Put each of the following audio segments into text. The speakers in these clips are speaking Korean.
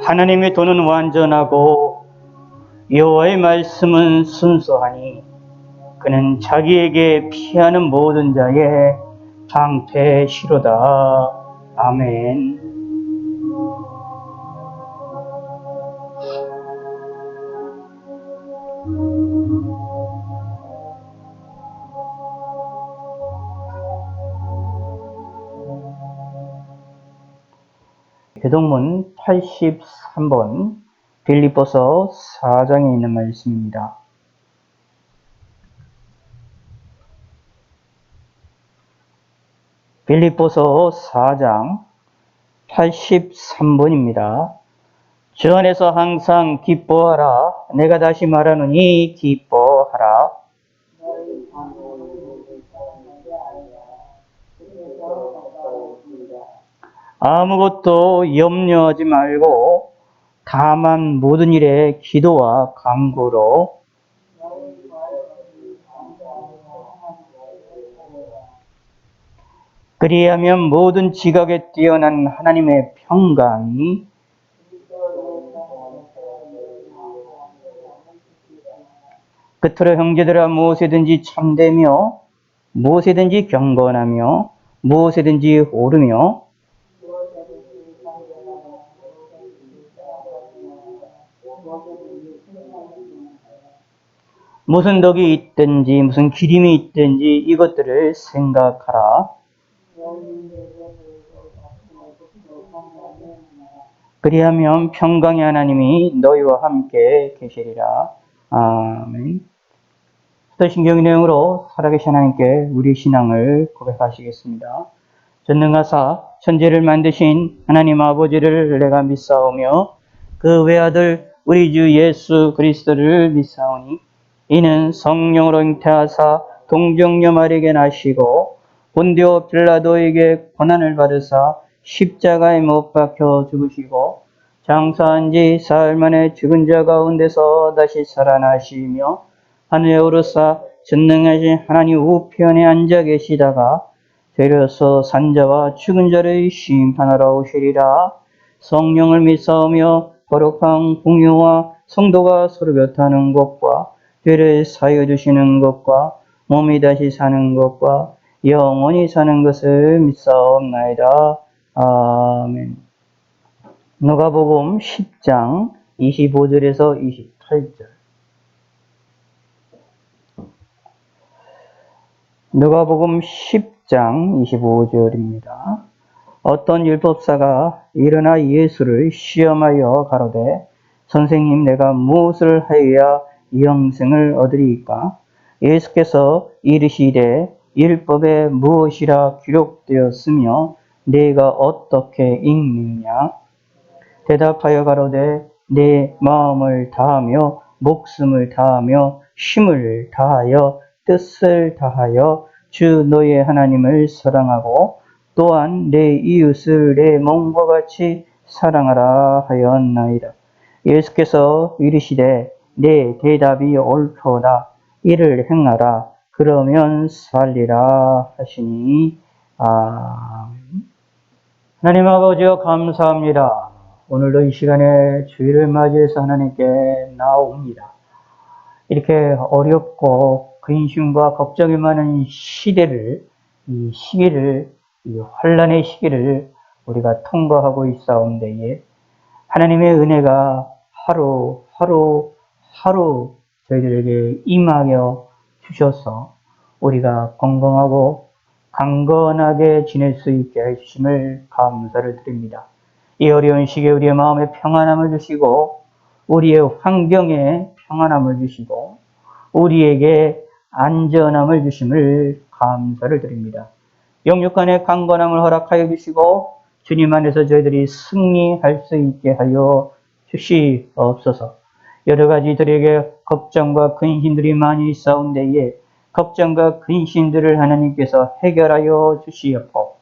하나님의 도는 완전하고 여호와의 말씀은 순수하니 그는 자기에게 피하는 모든 자의 방패시로다. 아멘. 교동문 83번 빌립보서 4장에 있는 말씀입니다. 빌립보서 4장 83번입니다. 주 안에서 항상 기뻐하라. 내가 다시 말하노니 기뻐하라. 아무것도 염려하지 말고 다만 모든 일에 기도와 간구로 그리하면 모든 지각에 뛰어난 하나님의 평강이 끝으로 형제들아 무엇이든지 참되며 무엇이든지 경건하며 무엇이든지 옳으며 무슨 덕이 있든지 무슨 기림이 있든지 이것들을 생각하라. 그리하면 평강의 하나님이 너희와 함께 계시리라. 아멘. 사도신경 내용으로 살아계신 하나님께 우리 신앙을 고백하시겠습니다. 전능하사 천지를 만드신 하나님 아버지를 내가 믿사오며 그 외아들 우리 주 예수 그리스도를 믿사오니 이는 성령으로 잉태하사 동정녀 마리에게 나시고 본디오 빌라도에게 고난을 받으사 십자가에 못 박혀 죽으시고 장사한 지 사흘 만에 죽은 자 가운데서 다시 살아나시며 하늘에 오르사 전능하신 하나님 우편에 앉아 계시다가 되려서 산자와 죽은 자를 심판하러 오시리라. 성령을 믿사오며 거룩한 공유와 성도가 서로 곁하는 것과 죄를 사하여 주시는 것과 몸이 다시 사는 것과 영원히 사는 것을 믿사옵나이다. 아멘. 누가복음 10장 25절에서 28절. 누가복음 10장 25절입니다. 어떤 율법사가 일어나 예수를 시험하여 가로되 선생님 내가 무엇을 하여야 영생을 얻으리이까? 예수께서 이르시되 율법에 무엇이라 기록되었으며 네가 어떻게 읽느냐? 대답하여 가로되 내 마음을 다하며 목숨을 다하며 힘을 다하여 뜻을 다하여 주 너의 하나님을 사랑하고 또한 내 이웃을 내 몸과 같이 사랑하라 하였나이다. 예수께서 이르시되 내 대답이 옳도다. 이를 행하라. 그러면 살리라 하시니. 아멘. 하나님 아버지여 감사합니다. 오늘도 이 시간에 주일을 맞이해서 하나님께 나옵니다. 이렇게 어렵고 근심과 걱정이 많은 시기를, 이 환난의 시기를 우리가 통과하고 있사온데에 하나님의 은혜가 하루 저희들에게 임하여 주셔서 우리가 건강하고 강건하게 지낼 수 있게 해주심을 감사를 드립니다. 이 어려운 시기에 우리의 마음에 평안함을 주시고 우리의 환경에 평안함을 주시고 우리에게 안전함을 주심을 감사를 드립니다. 영육간의 강건함을 허락하여 주시고 주님 안에서 저희들이 승리할 수 있게 하여 주시옵소서. 여러 가지들에게 걱정과 근심들이 많이 있사온데에 걱정과 근심들을 하나님께서 해결하여 주시옵고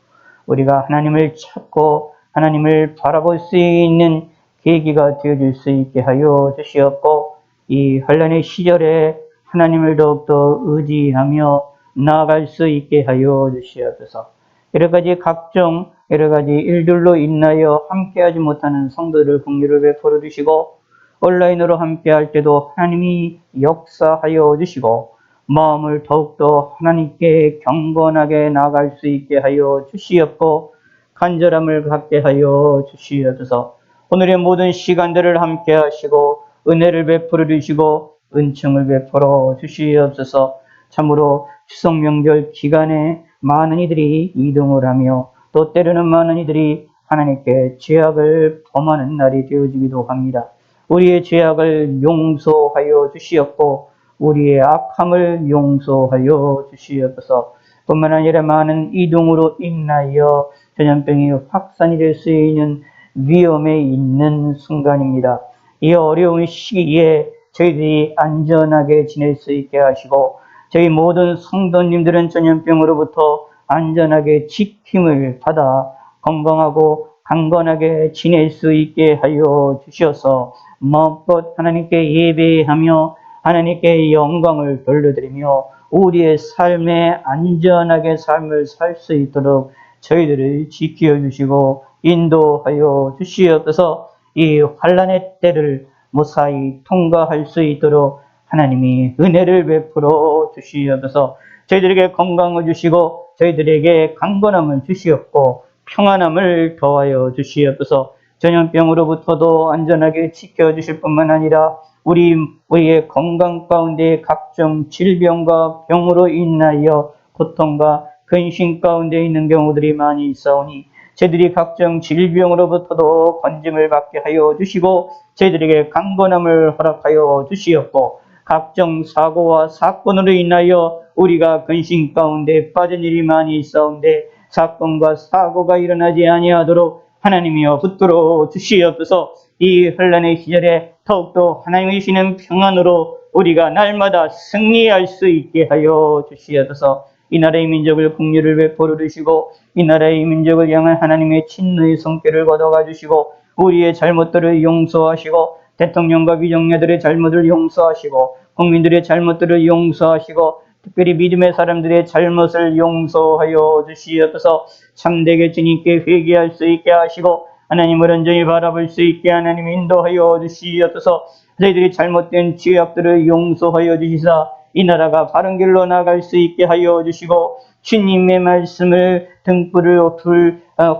우리가 하나님을 찾고 하나님을 바라볼 수 있는 계기가 되어줄 수 있게 하여 주시옵고 이 환난의 시절에 하나님을 더욱더 의지하며 나아갈 수 있게 하여 주시옵소서. 여러 가지 각종 여러 가지 일들로 인하여 함께하지 못하는 성도들을 긍휼을 베풀어 주시고 온라인으로 함께할 때도 하나님이 역사하여 주시고 마음을 더욱더 하나님께 경건하게 나아갈 수 있게 하여 주시옵고 간절함을 갖게 하여 주시옵소서. 오늘의 모든 시간들을 함께 하시고 은혜를 베풀어 주시고 은총을 베풀어 주시옵소서. 참으로 추석 명절 기간에 많은 이들이 이동을 하며 또 때로는 많은 이들이 하나님께 죄악을 범하는 날이 되어지기도 합니다. 우리의 죄악을 용서하여 주시옵고 우리의 악함을 용서하여 주시옵소서. 뿐만 아니라 많은 이동으로 인하여 전염병이 확산이 될 수 있는 위험에 있는 순간입니다. 이 어려운 시기에 저희들이 안전하게 지낼 수 있게 하시고 저희 모든 성도님들은 전염병으로부터 안전하게 지킴을 받아 건강하고 강건하게 지낼 수 있게 하여 주셔서 마음껏 하나님께 예배하며 하나님께 영광을 돌려드리며 우리의 삶에 안전하게 삶을 살 수 있도록 저희들을 지켜주시고 인도하여 주시옵소서. 이 환난의 때를 무사히 통과할 수 있도록 하나님이 은혜를 베풀어 주시옵소서. 저희들에게 건강을 주시고 저희들에게 강건함을 주시옵고 평안함을 더하여 주시옵소서. 전염병으로부터도 안전하게 지켜주실 뿐만 아니라 우리의 건강 가운데 각종 질병과 병으로 인하여 고통과 근심 가운데 있는 경우들이 많이 있사오니 저희들이 각종 질병으로부터도 건짐을 받게 하여 주시고 저희들에게 강건함을 허락하여 주시옵고 각종 사고와 사건으로 인하여 우리가 근심 가운데 빠진 일이 많이 있사온데 사건과 사고가 일어나지 아니하도록 하나님이여 붙들어 주시옵소서. 이 혼란의 시절에 더욱더 하나님이 주시는 평안으로 우리가 날마다 승리할 수 있게 하여 주시옵소서. 이 나라의 민족을 긍휼을 베풀어 주시고 이 나라의 민족을 향한 하나님의 친노의 손길을 걷어가 주시고 우리의 잘못들을 용서하시고 대통령과 위정자들의 잘못을 용서하시고 국민들의 잘못들을 용서하시고 특별히 믿음의 사람들의 잘못을 용서하여 주시옵소서. 참되게 주님께 회개할 수 있게 하시고 하나님을 온전히 바라볼 수 있게 하나님 인도하여 주시옵소서. 저희들이 잘못된 죄악들을 용서하여 주시사 이 나라가 바른 길로 나갈 수 있게 하여 주시고 주님의 말씀을 등불을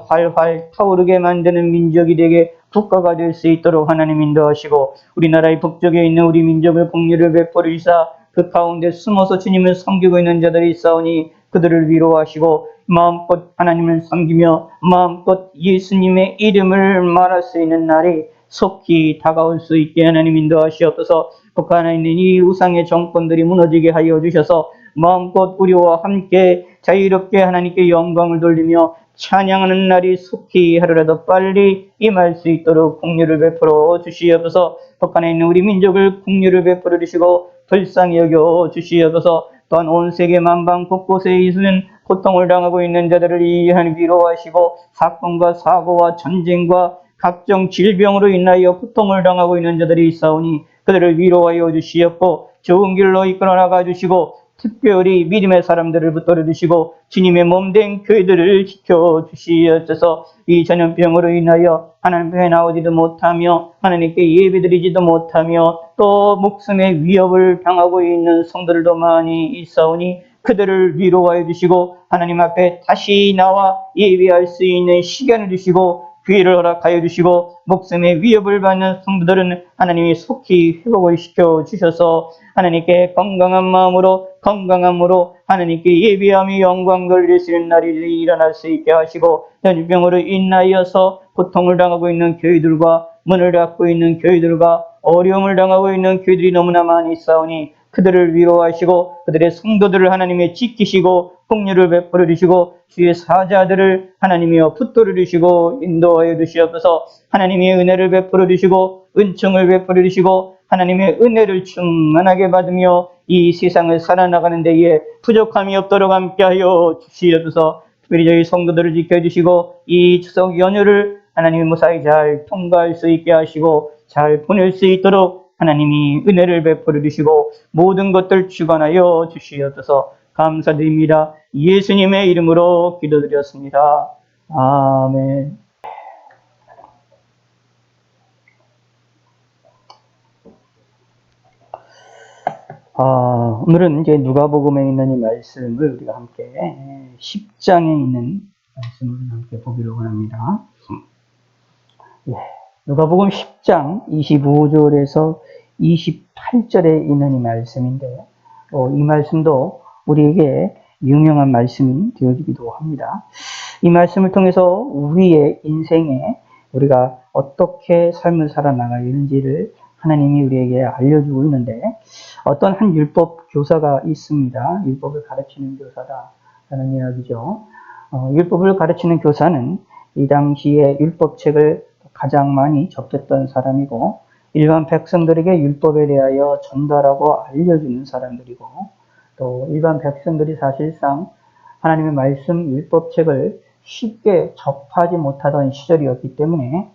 활활 타오르게 만드는 민족이 되게 국가가 될 수 있도록 하나님 인도하시고 우리나라의 북쪽에 있는 우리 민족을 긍휼을 베풀어 주시사 그 가운데 숨어서 주님을 섬기고 있는 자들이 있사오니 그들을 위로하시고 마음껏 하나님을 섬기며 마음껏 예수님의 이름을 말할 수 있는 날이 속히 다가올 수 있게 하나님 인도하시옵소서. 북한에 있는 이 우상의 정권들이 무너지게 하여 주셔서 마음껏 우리와 함께 자유롭게 하나님께 영광을 돌리며 찬양하는 날이 속히 하루라도 빨리 임할 수 있도록 긍휼을 베풀어 주시옵소서. 북한에 있는 우리 민족을 긍휼을 베풀어 주시고 불쌍히 여겨 주시옵소서. 또한 온 세계 만방 곳곳에 있는 고통을 당하고 있는 자들을 이해하는 위로하시고 사건과 사고와 전쟁과 각종 질병으로 인하여 고통을 당하고 있는 자들이 있사오니 그들을 위로하여 주시옵고 좋은 길로 이끌어 나가 주시고 특별히 믿음의 사람들을 붙들어 주시고 주님의 몸된 교회들을 지켜 주시옵소서. 이 전염병으로 인하여 하나님께 나오지도 못하며 하나님께 예배드리지도 못하며 또 목숨의 위협을 당하고 있는 성도들도 많이 있사오니 그들을 위로하여 주시고 하나님 앞에 다시 나와 예배할 수 있는 시간을 주시고 기회를 허락하여 주시고 목숨의 위협을 받는 성도들은 하나님이 속히 회복을 시켜 주셔서 하나님께 건강함으로 하나님께 예배하며 영광 돌리시는 날이 일어날 수 있게 하시고 전염병으로 인하여서 고통을 당하고 있는 교회들과 문을 닫고 있는 교회들과 어려움을 당하고 있는 교회들이 너무나 많이 있사오니 그들을 위로하시고 그들의 성도들을 하나님이 지키시고 긍휼을 베풀어 주시고 주의 사자들을 하나님이여 붙들어 주시고 인도하여 주시옵소서. 하나님의 은혜를 베풀어 주시고 은총을 베풀어 주시고 하나님의 은혜를 충만하게 받으며 이 세상을 살아나가는 데에 부족함이 없도록 함께하여 주시옵소서. 특별히 저희 성도들을 지켜주시고 이 추석 연휴를 하나님이 무사히 잘 통과할 수 있게 하시고 잘 보낼 수 있도록 하나님이 은혜를 베풀어 주시고 모든 것들 주관하여 주시옵소서. 감사드립니다. 예수님의 이름으로 기도드렸습니다. 아멘. 오늘은 이제 누가복음에 있는 이 말씀을 우리가 함께 10장에 있는 말씀을 함께 보기로 합니다. 누가복음 10장 25절에서 28절에 있는 이 말씀인데, 이 말씀도 우리에게 유명한 말씀이 되어지기도 합니다. 이 말씀을 통해서 우리의 인생에 우리가 어떻게 삶을 살아나가야 하는지를 하나님이 우리에게 알려주고 있는데, 어떤 한 율법 교사가 있습니다. 율법을 가르치는 교사다라는 이야기죠. 율법을 가르치는 교사는 이 당시에 율법책을 가장 많이 접했던 사람이고, 일반 백성들에게 율법에 대하여 전달하고 알려주는 사람들이고, 또 일반 백성들이 사실상 하나님의 말씀 율법책을 쉽게 접하지 못하던 시절이었기 때문에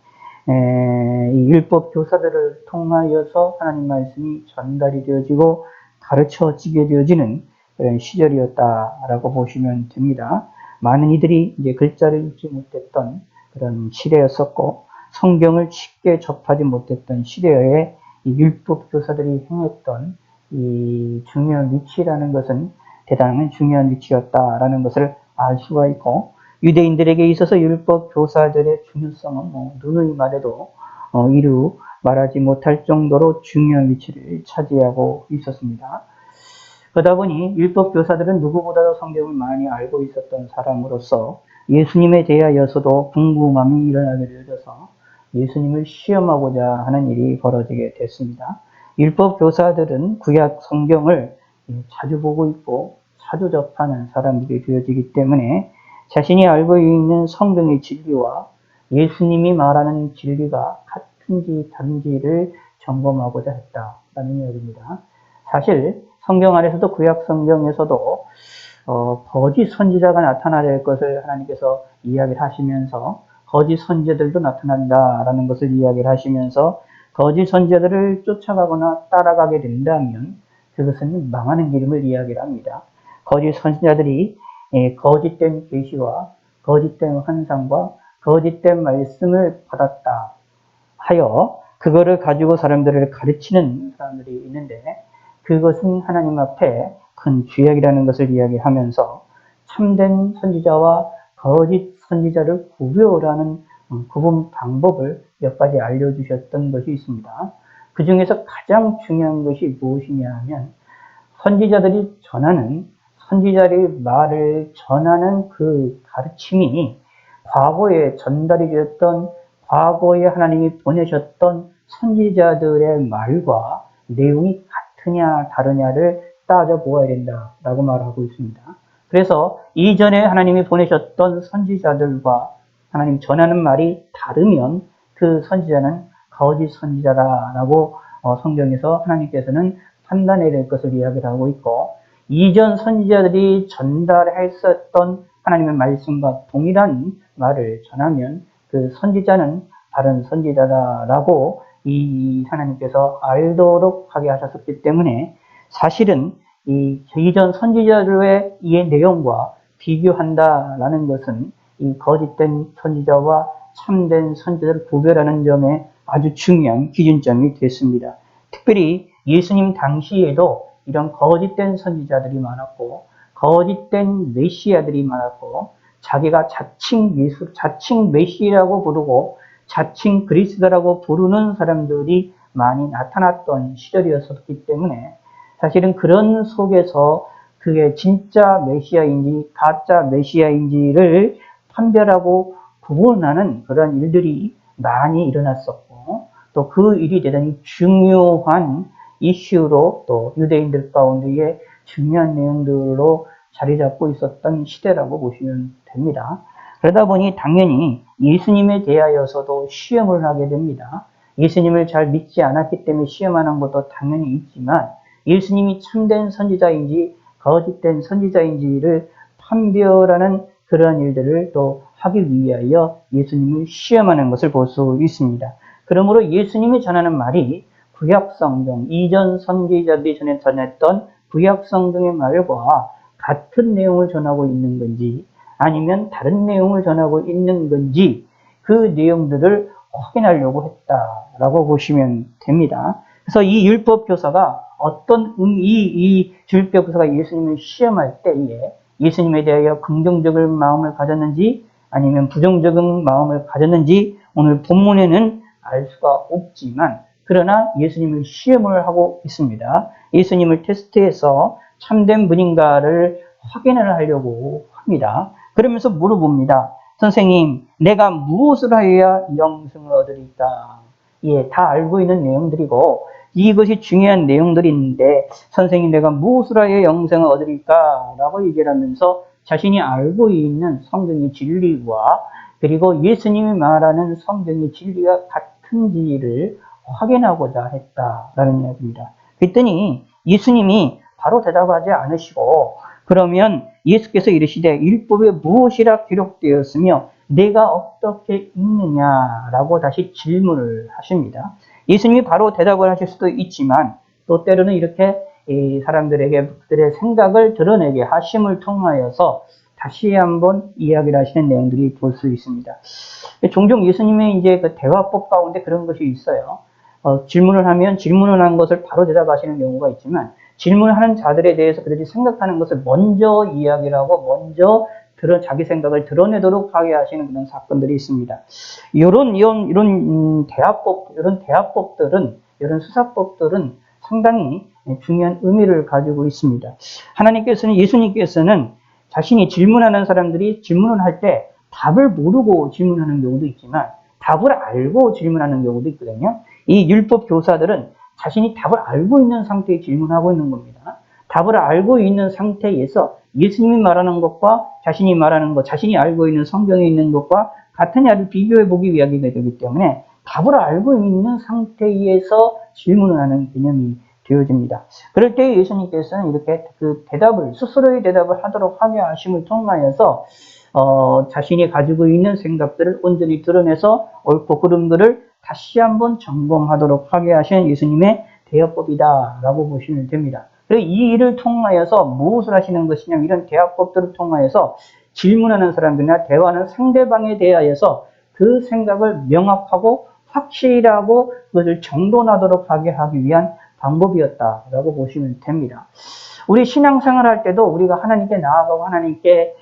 이 율법 교사들을 통하여서 하나님 말씀이 전달이 되어지고 가르쳐지게 되어지는 그런 시절이었다라고 보시면 됩니다. 많은 이들이 이제 글자를 읽지 못했던 그런 시대였었고, 성경을 쉽게 접하지 못했던 시대에 이 율법 교사들이 행했던 이 중요한 위치라는 것은 대단한 중요한 위치였다라는 것을 알 수가 있고, 유대인들에게 있어서 율법 교사들의 중요성은 누누이 말해도 이루 말하지 못할 정도로 중요한 위치를 차지하고 있었습니다. 그러다 보니 율법 교사들은 누구보다도 성경을 많이 알고 있었던 사람으로서 예수님에 대하여서도 궁금함이 일어나게 되어서 예수님을 시험하고자 하는 일이 벌어지게 됐습니다. 율법 교사들은 구약 성경을 자주 보고 있고 자주 접하는 사람들이 되어지기 때문에 자신이 알고 있는 성경의 진리와 예수님이 말하는 진리가 같은지 다른지를 점검하고자 했다라는 이야기입니다. 사실 성경 안에서도 구약 성경에서도 거짓 선지자가 나타날 것을 하나님께서 이야기를 하시면서 거짓 선지자들도 나타난다라는 것을 이야기를 하시면서 거짓 선지자들을 쫓아가거나 따라가게 된다면 그것은 망하는 길임을 이야기를 합니다. 거짓 선지자들이 거짓된 계시와 거짓된 환상과 거짓된 말씀을 받았다 하여 그거를 가지고 사람들을 가르치는 사람들이 있는데, 그것은 하나님 앞에 큰 죄악이라는 것을 이야기하면서 참된 선지자와 거짓 선지자를 구별하는 구분 방법을 몇 가지 알려주셨던 것이 있습니다. 그 중에서 가장 중요한 것이 무엇이냐 하면, 선지자들이 전하는, 선지자의 말을 전하는 그 가르침이 과거에 전달이 되었던, 과거에 하나님이 보내셨던 선지자들의 말과 내용이 같으냐 다르냐를 따져보아야 된다라고 말하고 있습니다. 그래서 이전에 하나님이 보내셨던 선지자들과 하나님 전하는 말이 다르면 그 선지자는 거짓 선지자라고 성경에서 하나님께서는 판단해야 될 것을 이야기를 하고 있고, 이전 선지자들이 전달했었던 하나님의 말씀과 동일한 말을 전하면 그 선지자는 다른 선지자다라고 이 하나님께서 알도록 하게 하셨기 때문에, 사실은 이 이전 선지자들의 이 내용과 비교한다라는 것은 이 거짓된 선지자와 참된 선지자를 구별하는 점에 아주 중요한 기준점이 됐습니다. 특별히 예수님 당시에도 이런 거짓된 선지자들이 많았고 거짓된 메시아들이 많았고, 자기가 자칭 메시아라고 부르고 자칭 그리스도라고 부르는 사람들이 많이 나타났던 시절이었기 때문에, 사실은 그런 속에서 그게 진짜 메시아인지 가짜 메시아인지를 판별하고 구분하는 그런 일들이 많이 일어났었고, 또 그 일이 대단히 중요한 이슈로 또 유대인들 가운데에 중요한 내용들로 자리 잡고 있었던 시대라고 보시면 됩니다. 그러다 보니 당연히 예수님에 대하여서도 시험을 하게 됩니다. 예수님을 잘 믿지 않았기 때문에 시험하는 것도 당연히 있지만, 예수님이 참된 선지자인지 거짓된 선지자인지를 판별하는 그러한 일들을 또 하기 위하여 예수님을 시험하는 것을 볼 수 있습니다. 그러므로 예수님이 전하는 말이 구약 성경, 이전 선지자들이 전했던 구약 성경의 말과 같은 내용을 전하고 있는 건지 아니면 다른 내용을 전하고 있는 건지 그 내용들을 확인하려고 했다라고 보시면 됩니다. 그래서 이 율법교사가 어떤 이 율법교사가 예수님을 시험할 때에 예수님에 대하여 긍정적인 마음을 가졌는지 아니면 부정적인 마음을 가졌는지 오늘 본문에는 알 수가 없지만 그러나 예수님을 시험을 하고 있습니다. 예수님을 테스트해서 참된 분인가를 확인을 하려고 합니다. 그러면서 물어봅니다. 선생님, 내가 무엇을 하여야 영생을 얻으리까? 예, 다 알고 있는 내용들이고 이것이 중요한 내용들이 있는데 선생님 내가 무엇을 하여 영생을 얻으리까? 라고 얘기를 하면서 자신이 알고 있는 성경의 진리와 그리고 예수님이 말하는 성경의 진리가 같은지를 확인하고자 했다라는 이야기입니다. 그랬더니 예수님이 바로 대답하지 않으시고 그러면 예수께서 이르시되 율법에 무엇이라 기록되었으며 내가 어떻게 읽느냐라고 다시 질문을 하십니다. 예수님이 바로 대답을 하실 수도 있지만 또 때로는 이렇게 사람들에게 그들의 생각을 드러내게 하심을 통하여서 다시 한번 이야기를 하시는 내용들이 볼 수 있습니다. 종종 예수님의 이제 그 대화법 가운데 그런 것이 있어요. 질문을 하면 질문을 한 것을 바로 대답하시는 경우가 있지만 질문하는 자들에 대해서 그들이 생각하는 것을 먼저 이야기를 하고 먼저 자기 생각을 드러내도록 하게 하시는 그런 사건들이 있습니다. 이런 대화법들은, 이런 수사법들은 상당히 중요한 의미를 가지고 있습니다. 예수님께서는 자신이 질문하는 사람들이 질문을 할 때 답을 모르고 질문하는 경우도 있지만 답을 알고 질문하는 경우도 있거든요. 이 율법 교사들은 자신이 답을 알고 있는 상태에 질문하고 있는 겁니다. 답을 알고 있는 상태에서 예수님이 말하는 것과 자신이 말하는 것, 자신이 알고 있는 성경에 있는 것과 같으냐를 비교해 보기 위하게 되기 때문에 답을 알고 있는 상태에서 질문을 하는 개념이 되어집니다. 그럴 때 예수님께서는 이렇게 스스로의 대답을 하도록 하게 하심을 통하여서 자신이 가지고 있는 생각들을 온전히 드러내서 옳고 그름들을 다시 한번 점검하도록 하게 하신 예수님의 대화법이다라고 보시면 됩니다. 그리고 이 일을 통하여서 무엇을 하시는 것이냐면 이런 대화법들을 통하여서 질문하는 사람들이나 대화하는 상대방에 대하여서 그 생각을 명확하고 확실하고 그것을 정돈하도록 하기 위한 방법이었다라고 보시면 됩니다. 우리 신앙생활 할 때도 우리가 하나님께 나아가고 하나님께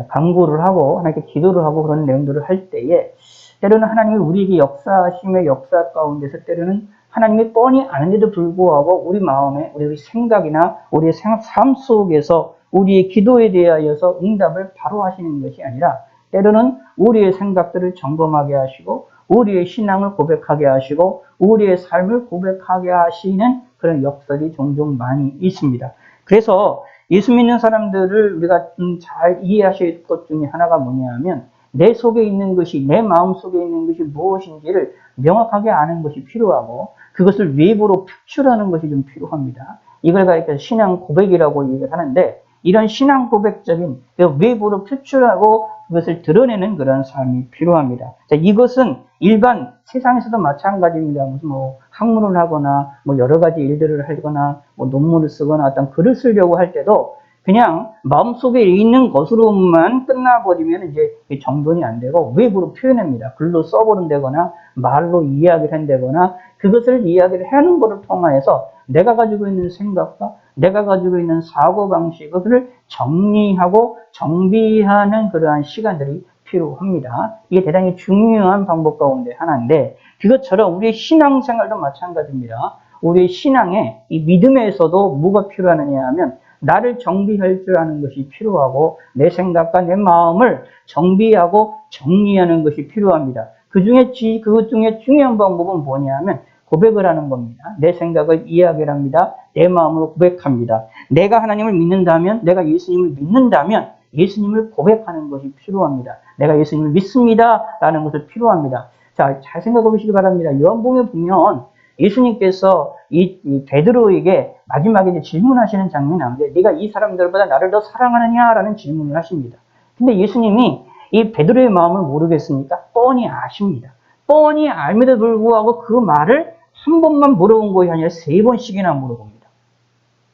간구를 하고 하나님께 기도를 하고 그런 내용들을 할 때에 때로는 하나님이 우리에게 역사하심의 역사 가운데서 때로는 하나님이 뻔히 아는데도 불구하고 우리 마음에 우리 생각이나 우리의 삶 속에서 우리의 기도에 대하여서 응답을 바로 하시는 것이 아니라 때로는 우리의 생각들을 점검하게 하시고 우리의 신앙을 고백하게 하시고 우리의 삶을 고백하게 하시는 그런 역설이 종종 많이 있습니다. 그래서 예수 믿는 사람들을 우리가 잘 이해하실 것 중에 하나가 뭐냐면 내 속에 있는 것이 내 마음 속에 있는 것이 무엇인지를 명확하게 아는 것이 필요하고 그것을 외부로 표출하는 것이 좀 필요합니다. 이걸 가리켜 신앙 고백이라고 얘기를 하는데 이런 신앙 고백적인 외부로 표출하고 그것을 드러내는 그런 삶이 필요합니다. 자, 이것은 일반 세상에서도 마찬가지입니다. 무슨 학문을 하거나 여러 가지 일들을 하거나 논문을 쓰거나 어떤 글을 쓰려고 할 때도 그냥 마음속에 있는 것으로만 끝나버리면 이제 정돈이 안 되고 외부로 표현합니다. 글로 써버린다거나 말로 이야기를 한다거나 그것을 이야기를 하는 것을 통해서 내가 가지고 있는 생각과 내가 가지고 있는 사고방식을 정리하고 정비하는 그러한 시간들이 필요합니다. 이게 대단히 중요한 방법 가운데 하나인데 그것처럼 우리의 신앙생활도 마찬가지입니다. 우리의 신앙에 이 믿음에서도 뭐가 필요하느냐 하면 나를 정비할 줄 아는 것이 필요하고 내 생각과 내 마음을 정비하고 정리하는 것이 필요합니다. 그것 중에 중요한 방법은 뭐냐면 고백을 하는 겁니다. 내 생각을 이야기를 합니다. 내 마음으로 고백합니다. 내가 하나님을 믿는다면, 내가 예수님을 믿는다면 예수님을 고백하는 것이 필요합니다. 내가 예수님을 믿습니다. 라는 것이 필요합니다. 자, 잘 생각해 보시기 바랍니다. 요한복음에 보면 예수님께서 이 베드로에게 마지막에 이제 질문하시는 장면이 나오는데 네가 이 사람들보다 나를 더 사랑하느냐? 라는 질문을 하십니다. 근데 예수님이 이 베드로의 마음을 모르겠습니까? 뻔히 아십니다. 뻔히 알면도 불구하고 그 말을 한 번만 물어본 것이 아니라 3번씩이나 물어봅니다.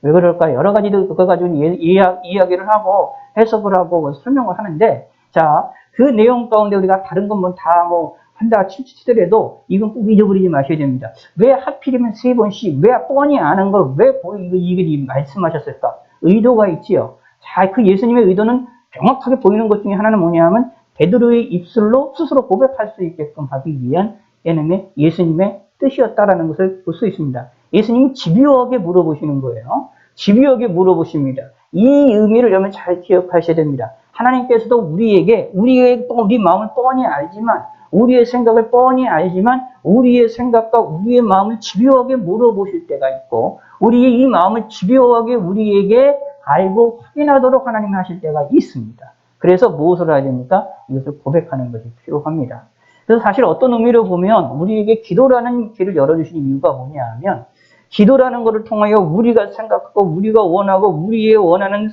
왜 그럴까? 여러 가지도 그거 가지고 이야기를 하고 해석을 하고 설명을 하는데, 자, 그 내용 가운데 우리가 다른 건 뭐 다 뭐 한다 치더라도 이건 꼭 잊어버리지 마셔야 됩니다. 왜 하필이면 3번씩, 왜 뻔히 아는 걸 왜 이거 말씀하셨을까? 의도가 있지요. 자, 그 예수님의 의도는 정확하게 보이는 것 중에 하나는 뭐냐면 베드로의 입술로 스스로 고백할 수 있게끔 하기 위한 예수님의 뜻이었다라는 것을 볼 수 있습니다. 예수님이 집요하게 물어보시는 거예요. 집요하게 물어보십니다. 이 의미를 여러분 잘 기억하셔야 됩니다. 하나님께서도 우리 마음을 뻔히 알지만, 우리의 생각을 뻔히 알지만, 우리의 생각과 우리의 마음을 집요하게 물어보실 때가 있고, 우리의 이 마음을 집요하게 우리에게 알고 확인하도록 하나님이 하실 때가 있습니다. 그래서 무엇을 해야 됩니까? 이것을 고백하는 것이 필요합니다. 그래서 사실 어떤 의미로 보면 우리에게 기도라는 길을 열어주신 이유가 뭐냐 하면, 기도라는 것을 통하여 우리가 생각하고 우리가 원하고 우리의 원하는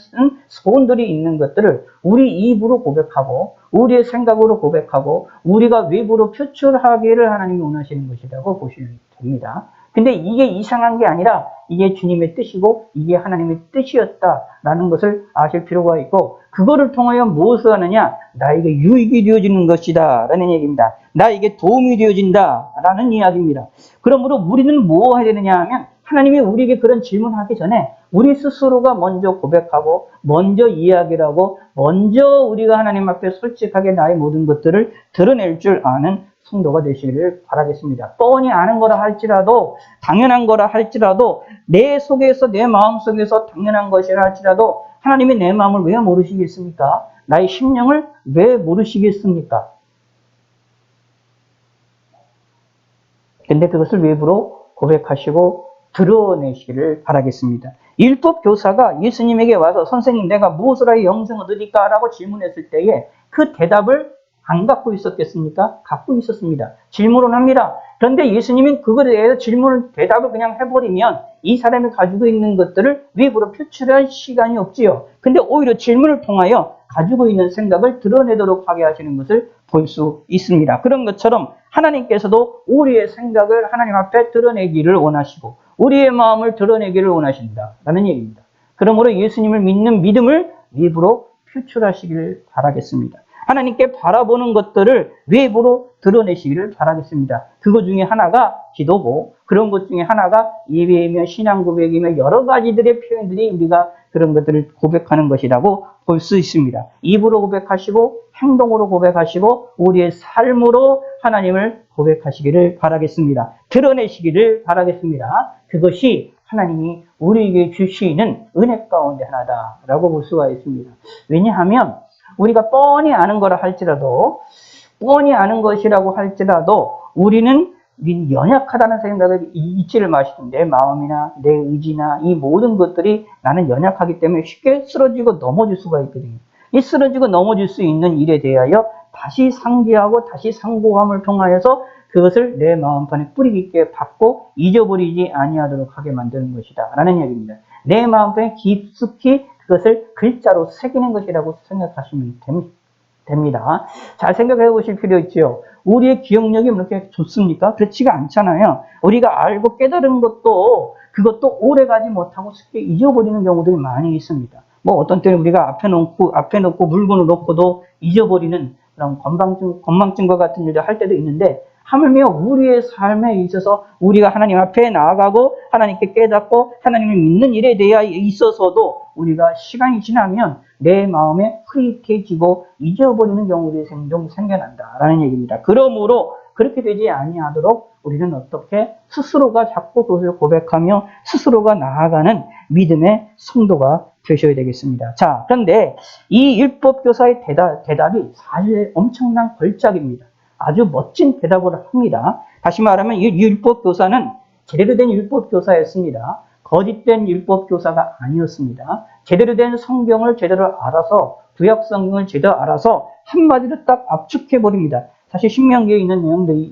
소원들이 있는 것들을 우리 입으로 고백하고 우리의 생각으로 고백하고 우리가 외부로 표출하기를 하나님이 원하시는 것이라고 보시면 됩니다. 근데 이게 이상한 게 아니라 이게 주님의 뜻이고 이게 하나님의 뜻이었다라는 것을 아실 필요가 있고, 그거를 통하여 무엇을 하느냐? 나에게 유익이 되어지는 것이다 라는 얘기입니다. 나에게 도움이 되어진다 라는 이야기입니다. 그러므로 우리는 뭐 해야 되느냐 하면, 하나님이 우리에게 그런 질문하기 전에 우리 스스로가 먼저 고백하고 먼저 이야기를 하고 먼저 우리가 하나님 앞에 솔직하게 나의 모든 것들을 드러낼 줄 아는 성도가 되시기를 바라겠습니다. 뻔히 아는 거라 할지라도, 당연한 거라 할지라도, 내 속에서, 내 마음 속에서 당연한 것이라 할지라도 하나님이 내 마음을 왜 모르시겠습니까? 나의 심령을 왜 모르시겠습니까? 근데 그것을 외부로 고백하시고 드러내시기를 바라겠습니다. 율법 교사가 예수님에게 와서 선생님 내가 무엇을 하여 영생을 얻으리까? 라고 질문했을 때에 그 대답을 안 갖고 있었겠습니까? 갖고 있었습니다. 질문을 합니다. 그런데 예수님은 그거에 대해서 대답을 그냥 해버리면 이 사람이 가지고 있는 것들을 외부로 표출할 시간이 없지요. 근데 오히려 질문을 통하여 가지고 있는 생각을 드러내도록 하게 하시는 것을 볼 수 있습니다. 그런 것처럼 하나님께서도 우리의 생각을 하나님 앞에 드러내기를 원하시고 우리의 마음을 드러내기를 원하신다라는 얘기입니다. 그러므로 예수님을 믿는 믿음을 외부로 표출하시기를 바라겠습니다. 하나님께 바라보는 것들을 외부로 드러내시기를 바라겠습니다. 그것 중에 하나가 기도고, 그런 것 중에 하나가 예배이며 신앙 고백이며 여러 가지들의 표현들이 우리가 그런 것들을 고백하는 것이라고 볼 수 있습니다. 입으로 고백하시고 행동으로 고백하시고 우리의 삶으로 하나님을 고백하시기를 바라겠습니다. 드러내시기를 바라겠습니다. 그것이 하나님이 우리에게 주시는 은혜 가운데 하나다라고 볼 수가 있습니다. 왜냐하면 우리가 뻔히 아는 거라 할지라도, 뻔히 아는 것이라고 할지라도 우리는 연약하다는 생각을 잊지를 마시고, 내 마음이나 내 의지나 이 모든 것들이 나는 연약하기 때문에 쉽게 쓰러지고 넘어질 수가 있거든요. 이 쓰러지고 넘어질 수 있는 일에 대하여 다시 상기하고 다시 상고함을 통하여서 그것을 내 마음판에 뿌리 깊게 박고 잊어버리지 아니하도록 하게 만드는 것이다 라는 얘기입니다. 내 마음판에 깊숙이 그것을 글자로 새기는 것이라고 생각하시면 됩니다. 잘 생각해 보실 필요 있죠. 우리의 기억력이 그렇게 좋습니까? 그렇지가 않잖아요. 우리가 알고 깨달은 것도 그것도 오래가지 못하고 쉽게 잊어버리는 경우들이 많이 있습니다. 뭐 어떤 때는 우리가 앞에 놓고 물건을 놓고도 잊어버리는 그런 건망증과 같은 일을 할 때도 있는데, 하물며 우리의 삶에 있어서 우리가 하나님 앞에 나아가고 하나님께 깨닫고 하나님을 믿는 일에 대해 있어서도 우리가 시간이 지나면 내 마음에 흐릿해지고 잊어버리는 경우들이 종종 생겨난다라는 얘기입니다. 그러므로 그렇게 되지 아니하도록 우리는 어떻게 스스로가 자꾸 그것을 고백하며 스스로가 나아가는 믿음의 성도가 되셔야 되겠습니다. 자, 그런데 이 율법교사의 대답이 사실 엄청난 걸작입니다. 아주 멋진 대답을 합니다. 다시 말하면 이 율법교사는 제대로 된 율법교사였습니다. 거짓된 율법교사가 아니었습니다. 제대로 된 성경을 제대로 알아서, 구약 성경을 제대로 알아서 한마디로 딱 압축해버립니다. 사실 신명기에 있는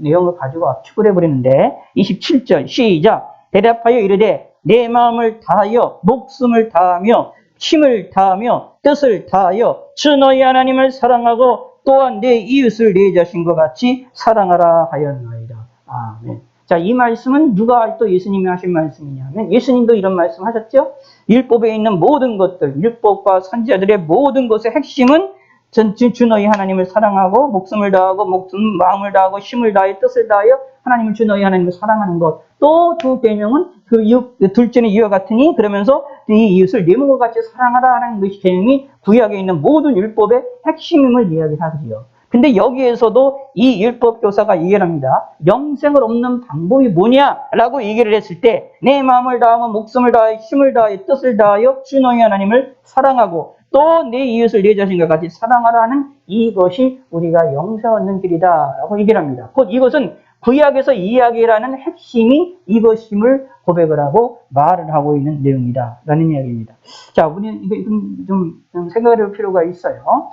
내용을 가지고 압축을 해버리는데, 27절 시작. 대답하여 이르되 내 마음을 다하여 목숨을 다하며 힘을 다하며 뜻을 다하여 주 너희 하나님을 사랑하고 또한 내 이웃을 내 자신과 같이 사랑하라 하였나이다. 아멘. 자, 이 말씀은 누가 또 예수님이 하신 말씀이냐면, 예수님도 이런 말씀 하셨죠? 율법에 있는 모든 것들, 율법과 선지자들의 모든 것의 핵심은 주 너희 하나님을 사랑하고 목숨을 다하고 마음을 다하고 힘을 다하여 뜻을 다하여 하나님을 주 너희 하나님을 사랑하는 것. 또 두 계명은 둘째는 이와 같으니 그러면서 이 이웃을 네 몸과 같이 사랑하라 하는 것이 계명이 구약에 있는 모든 율법의 핵심임을 이야기하지요. 근데 여기에서도 이 율법 교사가 얘기를 합니다. 영생을 얻는 방법이 뭐냐라고 얘기를 했을 때 내 마음을 다하고 목숨을 다하여 힘을 다하여 뜻을 다하여 주 너희 하나님을 사랑하고 또 내 이웃을 내 자신과 같이 사랑하라 하는 이것이 우리가 영생 얻는 길이다라고 얘기를 합니다. 곧 이것은 구약에서 이야기라는 핵심이 이것임을 고백을 하고 말을 하고 있는 내용이다라는 이야기입니다. 자, 우리는 이거 좀 생각을 할 필요가 있어요.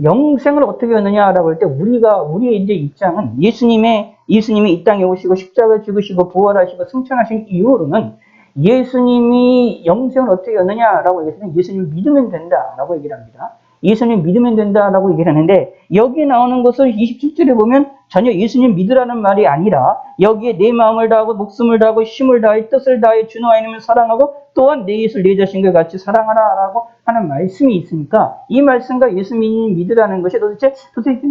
영생을 어떻게 얻느냐라고 할 때 우리의 이제 입장은 예수님이 이 땅에 오시고 십자가를 죽으시고 부활하시고 승천하신 이후로는 예수님이 영생을 어떻게 얻느냐라고 얘기해서 예수님을 믿으면 된다라고 얘기를 합니다. 예수님 믿으면 된다라고 얘기를 하는데 여기에 나오는 것을 27절에 보면 전혀 예수님 믿으라는 말이 아니라 여기에 내 마음을 다하고 목숨을 다하고 힘을 다하여 뜻을 다하여 주 너희 하나님을 사랑하고 또한 내 이웃을 내 자신과 같이 사랑하라라고 하는 말씀이 있으니까 이 말씀과 예수님 믿으라는 것이 도대체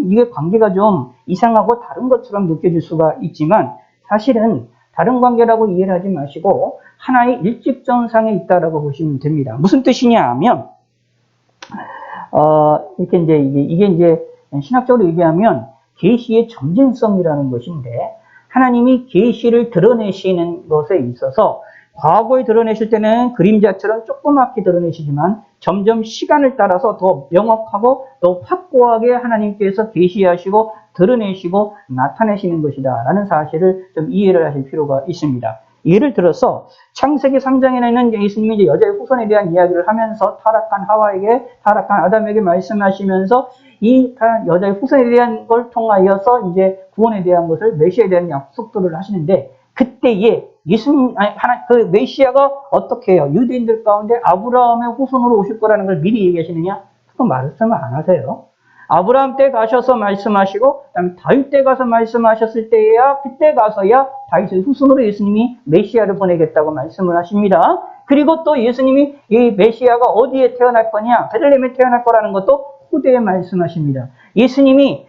이게 관계가 좀 이상하고 다른 것처럼 느껴질 수가 있지만 사실은 다른 관계라고 이해를 하지 마시고 하나의 일직전상에 있다라고 보시면 됩니다. 무슨 뜻이냐 하면 이렇게 이게 이제 신학적으로 얘기하면 계시의 점진성이라는 것인데 하나님이 계시를 드러내시는 것에 있어서 과거에 드러내실 때는 그림자처럼 조그맣게 드러내시지만 점점 시간을 따라서 더 명확하고 더 확고하게 하나님께서 계시하시고 드러내시고 나타내시는 것이다 라는 사실을 좀 이해를 하실 필요가 있습니다. 예를 들어서 창세기 3장에는 예수님이 이제 여자의 후손에 대한 이야기를 하면서 타락한 타락한 아담에게 말씀하시면서 이 여자의 후손에 대한 걸 통하여서 이제 구원에 대한 것을 메시아에 대한 약속들을 하시는데 그때에 그 메시아가 어떻게 해요? 유대인들 가운데 아브라함의 후손으로 오실 거라는 걸 미리 얘기하시느냐? 그거 말씀을 안 하세요. 아브라함 때 가셔서 말씀하시고 그다음에 다윗 때 가서 말씀하셨을 때야 그때 가서야 다윗의 후손으로 예수님이 메시아를 보내겠다고 말씀을 하십니다. 그리고 또 예수님이 이 메시아가 어디에 태어날 거냐? 베들레헴에 태어날 거라는 것도 후대에 말씀하십니다. 예수님이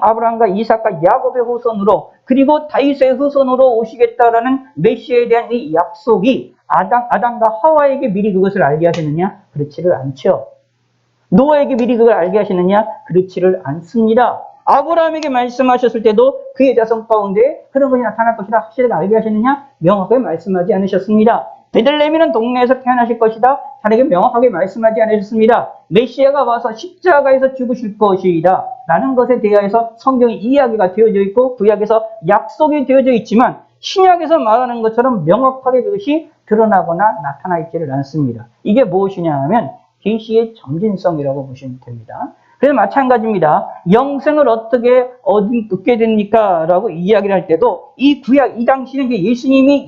아브라함과 이삭과 야곱의 후손으로 그리고 다윗의 후손으로 오시겠다라는 메시아에 대한 이 약속이 아담과 하와에게 미리 그것을 알게 하셨느냐? 그렇지를 않죠. 노아에게 미리 그걸 알게 하시느냐? 그렇지를 않습니다. 아브라함에게 말씀하셨을 때도 그의 자손 가운데 그런 것이 나타날 것이라 확실하게 알게 하시느냐? 명확하게 말씀하지 않으셨습니다. 베들레헴이라는 동네에서 태어나실 것이다. 자네에게 명확하게 말씀하지 않으셨습니다. 메시아가 와서 십자가에서 죽으실 것이다. 라는 것에 대하여서 성경에 이야기가 되어져 있고 구약에서 약속이 되어져 있지만 신약에서 말하는 것처럼 명확하게 그것이 드러나거나 나타나 있지를 않습니다. 이게 무엇이냐 하면 계시의 점진성이라고 보시면 됩니다. 그래서 마찬가지입니다. 영생을 어떻게 얻게 됩니까? 라고 이야기를 할 때도 이 구약, 이 당시는 예수님의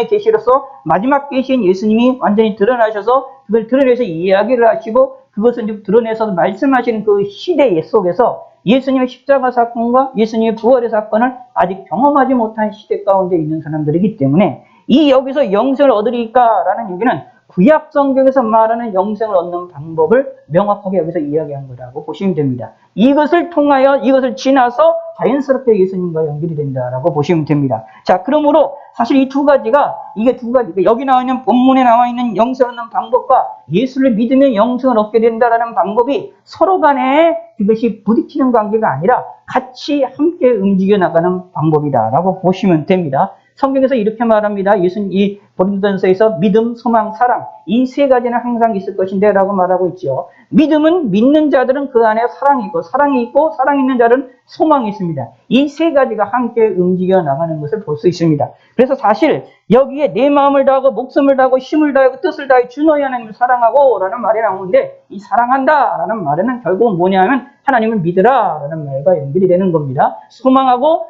계시로서 마지막 계시인 예수님이 완전히 드러나셔서 그걸 드러내서 이야기를 하시고 그것을 이제 드러내서 말씀하시는 그 시대 속에서 예수님의 십자가 사건과 예수님의 부활의 사건을 아직 경험하지 못한 시대 가운데 있는 사람들이기 때문에 여기서 영생을 얻으리까라는 얘기는 구약 성경에서 말하는 영생을 얻는 방법을 명확하게 여기서 이야기한 거라고 보시면 됩니다. 이것을 통하여 이것을 지나서 자연스럽게 예수님과 연결이 된다라고 보시면 됩니다. 자, 그러므로 사실 이 두 가지가 여기 나와 있는 본문에 나와 있는 영생을 얻는 방법과 예수를 믿으면 영생을 얻게 된다라는 방법이 서로 간에 그것이 부딪히는 관계가 아니라 같이 함께 움직여 나가는 방법이다라고 보시면 됩니다. 성경에서 이렇게 말합니다. 이 고린도전서에서 믿음, 소망, 사랑 이 세 가지는 항상 있을 것인데 라고 말하고 있죠. 믿음은 믿는 자들은 그 안에 사랑이 있고 사랑 있는 자들은 소망이 있습니다. 이 세 가지가 함께 움직여 나가는 것을 볼 수 있습니다. 그래서 사실 여기에 내 마음을 다하고 목숨을 다하고 힘을 다하고 뜻을 다하여 주 너희 하나님을 사랑하고 라는 말이 나오는데 이 사랑한다 라는 말에는 결국은 뭐냐면 하나님을 믿으라 라는 말과 연결이 되는 겁니다.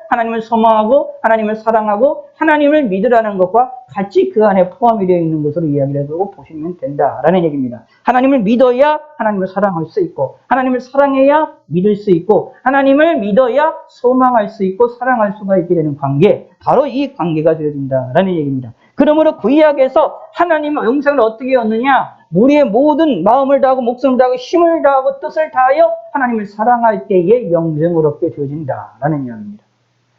하나님을 소망하고 하나님을 사랑하고 하나님을 믿으라는 것과 같이 그 안에 포함이 되어 있는 것으로 이야기를 해두고 보시면 된다라는 얘기입니다. 하나님을 믿어야 하나님을 사랑할 수 있고 하나님을 사랑해야 믿을 수 있고 하나님을 믿어야 소망할 수 있고 사랑할 수가 있게 되는 관계 바로 이 관계가 되어진다라는 얘기입니다. 그러므로 구약에서 하나님의 영생을 어떻게 얻느냐? 우리의 모든 마음을 다하고 목숨을 다하고 힘을 다하고 뜻을 다하여 하나님을 사랑할 때에 영생을 얻게 되어진다라는 이야기입니다.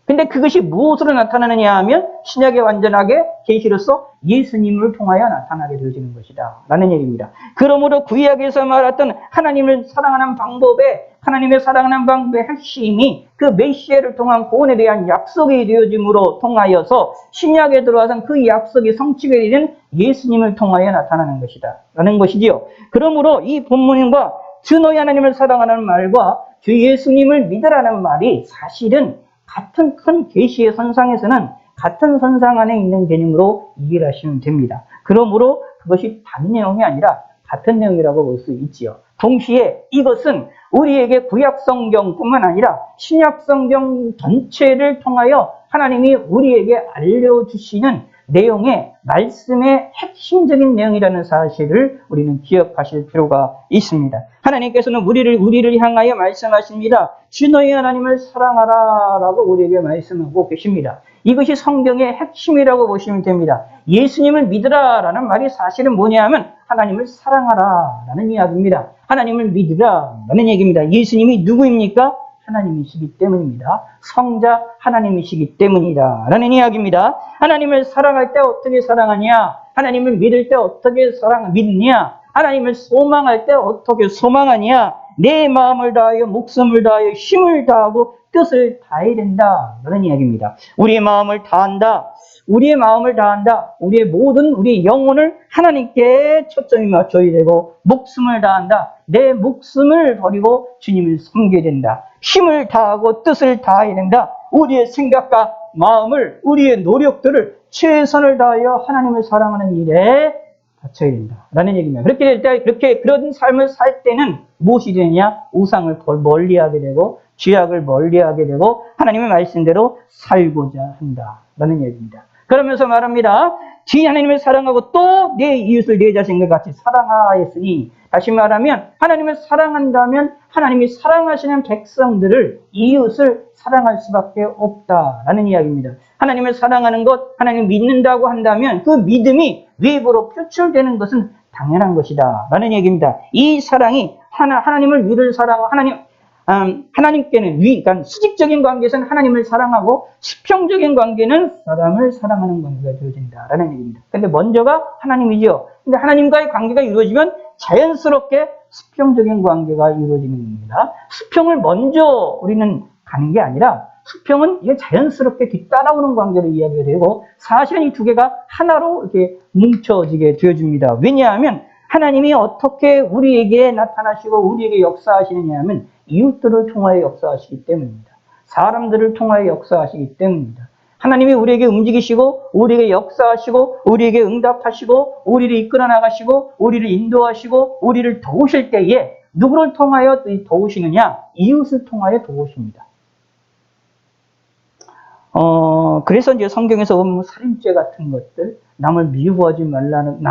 근데 그것이 무엇으로 나타나느냐 하면 신약의 완전하게 계시로서 예수님을 통하여 나타나게 되어지는 것이다 라는 얘기입니다. 그러므로 구약에서 말했던 하나님을 사랑하는 방법에 하나님의 사랑하는 방법의 핵심이 그 메시아를 통한 구원에 대한 약속이 되어짐으로 통하여서 신약에 들어와서 그 약속이 성취가 되는 예수님을 통하여 나타나는 것이다 라는 것이지요. 그러므로 이 본문과 주 너희 하나님을 사랑하는 말과 주 예수님을 믿으라는 말이 사실은 같은 큰 계시의 선상에서는 같은 선상 안에 있는 개념으로 이해를 하시면 됩니다. 그러므로 그것이 다른 내용이 아니라 같은 내용이라고 볼 수 있지요. 동시에 이것은 우리에게 구약 성경뿐만 아니라 신약 성경 전체를 통하여 하나님이 우리에게 알려주시는 내용의 말씀의 핵심적인 내용이라는 사실을 우리는 기억하실 필요가 있습니다. 하나님께서는 우리를 향하여 말씀하십니다. 주 너희 하나님을 사랑하라 라고 우리에게 말씀하고 계십니다. 이것이 성경의 핵심이라고 보시면 됩니다. 예수님을 믿으라 라는 말이 사실은 뭐냐면 하나님을 사랑하라 라는 이야기입니다. 하나님을 믿으라 라는 얘기입니다. 예수님이 누구입니까? 하나님이시기 때문입니다. 성자 하나님이시기 때문이다 라는 이야기입니다. 하나님을 사랑할 때 어떻게 사랑하냐? 하나님을 믿을 때 어떻게 믿느냐? 하나님을 소망할 때 어떻게 소망하냐? 내 마음을 다하여 목숨을 다하여 힘을 다하고 뜻을 다해야 된다 라는 이야기입니다. 우리의 마음을 다한다. 우리의 모든 우리의 영혼을 하나님께 초점이 맞춰야 되고 목숨을 다한다. 내 목숨을 버리고 주님을 섬겨야 된다. 힘을 다하고 뜻을 다해야 된다. 우리의 생각과 마음을, 우리의 노력들을 최선을 다하여 하나님을 사랑하는 일에 바쳐야 된다 라는 얘기입니다. 그렇게 될 때, 그런 삶을 살 때는 무엇이 되느냐? 우상을 멀리하게 되고 죄악을 멀리하게 되고 하나님의 말씀대로 살고자 한다 라는 얘기입니다. 그러면서 말합니다. 하나님을 사랑하고 또 내 이웃을 내 자신과 같이 사랑하였으니, 다시 말하면 하나님을 사랑한다면 하나님이 사랑하시는 백성들을, 이웃을 사랑할 수밖에 없다라는 이야기입니다. 하나님을 사랑하는 것, 하나님을 믿는다고 한다면 그 믿음이 외부로 표출되는 것은 당연한 것이다 라는 얘기입니다. 이 사랑이 하나님을 위를 사랑하고 하나님께는 그러니까 수직적인 관계에서는 하나님을 사랑하고 수평적인 관계는 사람을 사랑하는 관계가 되어진다라는 얘기입니다. 근데 먼저가 하나님이죠. 근데 하나님과의 관계가 이루어지면 자연스럽게 수평적인 관계가 이루어지는 겁니다. 수평을 먼저 우리는 가는 게 아니라 수평은 이게 자연스럽게 뒤따라오는 관계로 이야기가 되고 사실은 이 두 개가 하나로 이렇게 뭉쳐지게 되어집니다. 왜냐하면 하나님이 어떻게 우리에게 나타나시고 우리에게 역사하시느냐 하면 이웃들을 통하여 역사하시기 때문입니다. 사람들을 통하여 역사하시기 때문입니다. 하나님이 우리에게 움직이시고 우리에게 역사하시고 우리에게 응답하시고 우리를 이끌어 나가시고 우리를 인도하시고 우리를 도우실 때에 누구를 통하여 도우시느냐? 이웃을 통하여 도우십니다. 그래서 이제 성경에서 보면 살인죄 같은 것들, 남을 미워하지 말라는,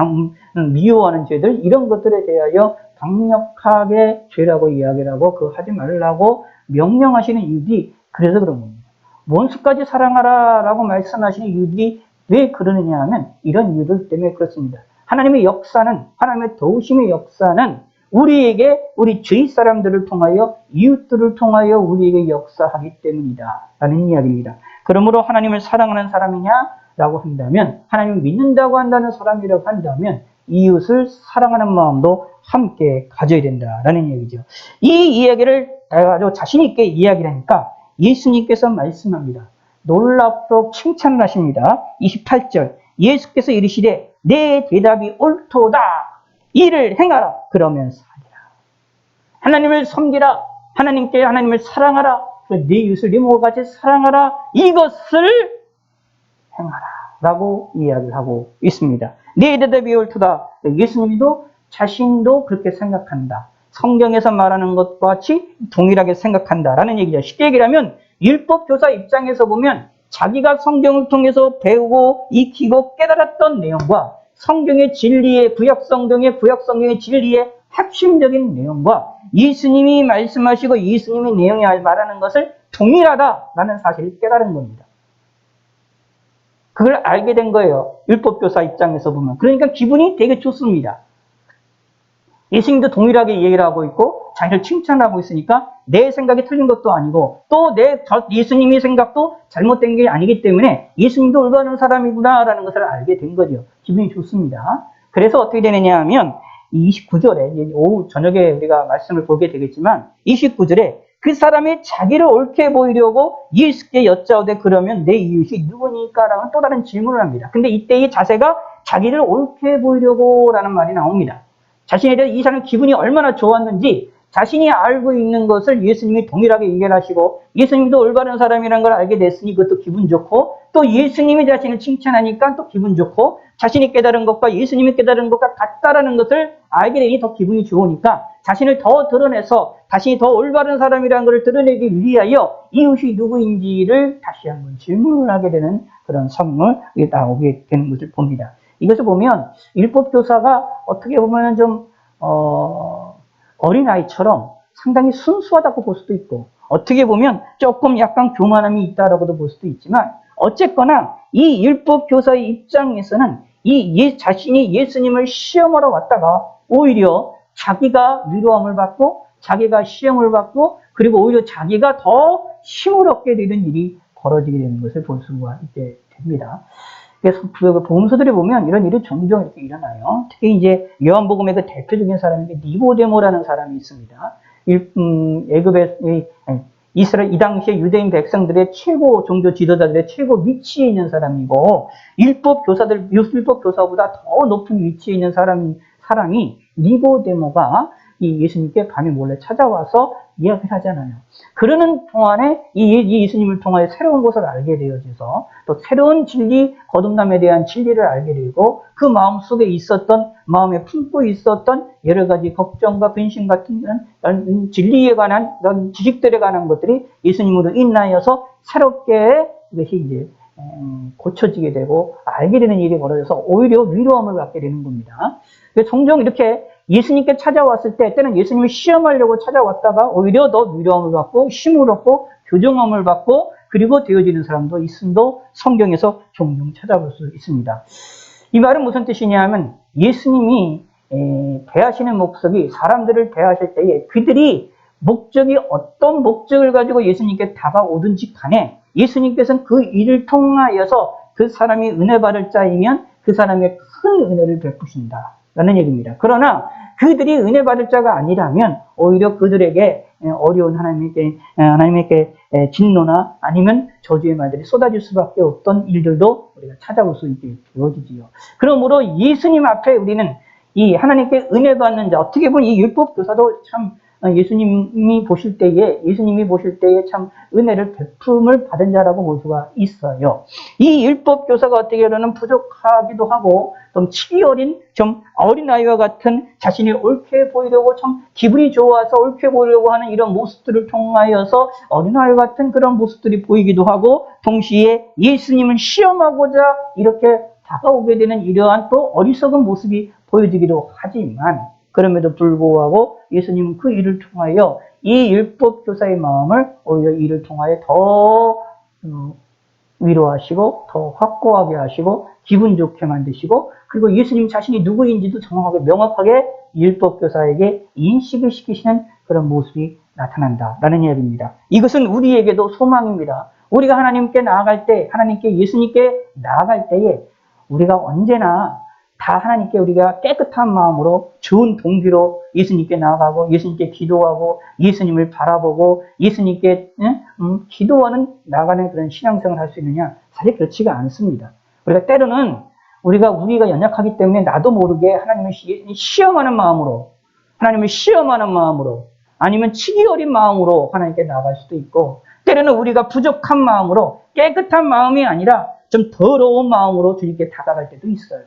미워하는 죄들, 이런 것들에 대하여 강력하게 죄라고 이야기를 하고, 그거 하지 말라고 명령하시는 이유들이 그래서 그런 겁니다. 원수까지 사랑하라 라고 말씀하시는 이유들이 왜 그러느냐 하면 이런 이유들 때문에 그렇습니다. 하나님의 역사는, 하나님의 도우심의 역사는 우리에게, 우리 주위 사람들을 통하여, 이웃들을 통하여 우리에게 역사하기 때문이다 라는 이야기입니다. 그러므로 하나님을 사랑하는 사람이냐? 라고 한다면, 하나님을 믿는다고 한다는 사람이라고 한다면, 이웃을 사랑하는 마음도 함께 가져야 된다라는 얘기죠. 이 이야기를 아주 자신있게 이야기를 하니까 예수님께서 말씀합니다. 놀랍도록 칭찬을 하십니다. 28절. 예수께서 이르시되, 내 대답이 옳도다. 이를 행하라. 그러면 살리라. 하나님을 섬기라. 하나님을 사랑하라. 네 이웃을 네 몸과 같이 사랑하라. 이것을 행하라 라고 이야기를 하고 있습니다. 네 대답이 옳도다. 예수님도 자신도 그렇게 생각한다. 성경에서 말하는 것과 같이 동일하게 생각한다라는 얘기죠. 쉽게 얘기하면 율법 교사 입장에서 보면 자기가 성경을 통해서 배우고 익히고 깨달았던 내용과 성경의 진리의 구약 성경의 진리의 핵심적인 내용과 예수님이 말씀하시고 예수님의 내용이 말하는 것을 동일하다라는 사실을 깨달은 겁니다. 그걸 알게 된 거예요. 율법교사 입장에서 보면. 그러니까 기분이 되게 좋습니다. 예수님도 동일하게 얘기를 하고 있고 자기를 칭찬하고 있으니까 내 생각이 틀린 것도 아니고 또 예수님의 생각도 잘못된 게 아니기 때문에 예수님도 올바른 사람이구나라는 것을 알게 된 거죠. 기분이 좋습니다. 그래서 어떻게 되느냐 하면 29절에 오후 저녁에 우리가 말씀을 보게 되겠지만 29절에 그 사람이 자기를 옳게 보이려고 예수께 여짜오되 그러면 내 이웃이 누구니까? 라는 또 다른 질문을 합니다. 근데 이때의 자세가 자기를 옳게 보이려고 라는 말이 나옵니다. 자신에 대해 이 사람 기분이 얼마나 좋았는지 자신이 알고 있는 것을 예수님이 동일하게 이해하시고 예수님도 올바른 사람이라는 걸 알게 됐으니 그것도 기분 좋고 또 예수님이 자신을 칭찬하니까 또 기분 좋고 자신이 깨달은 것과 예수님이 깨달은 것과 같다라는 것을 알게 되니 더 기분이 좋으니까 자신을 더 드러내서 자신이 더 올바른 사람이라는 것을 드러내기 위하여 이웃이 누구인지를 다시 한번 질문을 하게 되는 그런 성문이 나오게 되는 것을 봅니다. 이것을 보면 율법교사가 어떻게 보면 좀 어린아이처럼 상당히 순수하다고 볼 수도 있고 어떻게 보면 조금 약간 교만함이 있다라고도 볼 수도 있지만 어쨌거나 이 율법교사의 입장에서는 자신이 예수님을 시험하러 왔다가 오히려 자기가 위로함을 받고 자기가 시험을 받고 그리고 오히려 자기가 더 힘을 얻게 되는 일이 벌어지게 되는 것을 볼 수가 있게 됩니다. 그래서 복음서들에 보면 이런 일이 종종 이렇게 일어나요. 특히 이제 요한복음의 그 대표적인 사람이 니고데모라는 사람이 있습니다. 이스라엘 이 당시에 유대인 백성들의 최고 종교 지도자들의 최고 위치에 있는 사람이고 율법 교사보다 더 높은 위치에 있는 사람이 니고데모가 이 예수님께 밤에 몰래 찾아와서 이야기를 하잖아요. 그러는 동안에 이 예수님을 통하여 새로운 것을 알게 되어져서 또 새로운 진리, 거듭남에 대한 진리를 알게 되고 그 마음 속에 마음에 품고 있었던 여러 가지 걱정과 근심 같은 진리에 관한 그런 지식들에 관한 것들이 예수님으로 인하여서 새롭게 이것이 이제 고쳐지게 되고 알게 되는 일이 벌어져서 오히려 위로함을 받게 되는 겁니다. 종종 이렇게 예수님께 찾아왔을 때는 예수님을 시험하려고 찾아왔다가 오히려 더 위로함을 받고 힘을 얻고 교정함을 받고 그리고 되어지는 사람도 있음도 성경에서 종종 찾아볼 수 있습니다. 이 말은 무슨 뜻이냐면 예수님이 대하시는 목적이 사람들을 대하실 때에 그들이 어떤 목적을 가지고 예수님께 다가오든지 간에 예수님께서는 그 일을 통하여서 그 사람이 은혜 받을 자이면 그 사람의 큰 은혜를 베푸신다. 라는 얘기입니다. 그러나 그들이 은혜 받을 자가 아니라면 오히려 그들에게 어려운 하나님께 진노나 아니면 저주의 말들이 쏟아질 수밖에 없던 일들도 우리가 찾아볼 수 있게 되어지지요. 그러므로 예수님 앞에 우리는 이 하나님께 은혜 받는 자, 어떻게 보면 이 율법 교사도 참 예수님이 보실 때에 참 은혜를 베품을 받은 자라고 볼 수가 있어요. 이 율법 교사가 어떻게 보면 부족하기도 하고 좀 치기 어린 좀 어린아이와 같은 자신이 옳게 보이려고 참 기분이 좋아서 옳게 보이려고 하는 이런 모습들을 통하여서 어린아이 같은 그런 모습들이 보이기도 하고 동시에 예수님을 시험하고자 이렇게 다가오게 되는 이러한 또 어리석은 모습이 보여지기도 하지만 그럼에도 불구하고 예수님은 그 일을 통하여 이 율법 교사의 마음을 오히려 이를 통하여 더 위로하시고 더 확고하게 하시고 기분 좋게 만드시고 그리고 예수님 자신이 누구인지도 정확하게 명확하게 율법 교사에게 인식을 시키시는 그런 모습이 나타난다라는 이야기입니다. 이것은 우리에게도 소망입니다. 우리가 하나님께 나아갈 때 예수님께 나아갈 때에 우리가 언제나 다 하나님께 우리가 깨끗한 마음으로 좋은 동기로 예수님께 나아가고 예수님께 기도하고 예수님을 바라보고 예수님께 기도하는 나아가는 그런 신앙생활을 할 수 있느냐? 사실 그렇지가 않습니다. 우리가 때로는 우리가 연약하기 때문에 나도 모르게 하나님을 시험하는 마음으로 아니면 치기 어린 마음으로 하나님께 나아갈 수도 있고 때로는 우리가 부족한 마음으로 깨끗한 마음이 아니라 좀 더러운 마음으로 주님께 다가갈 때도 있어요.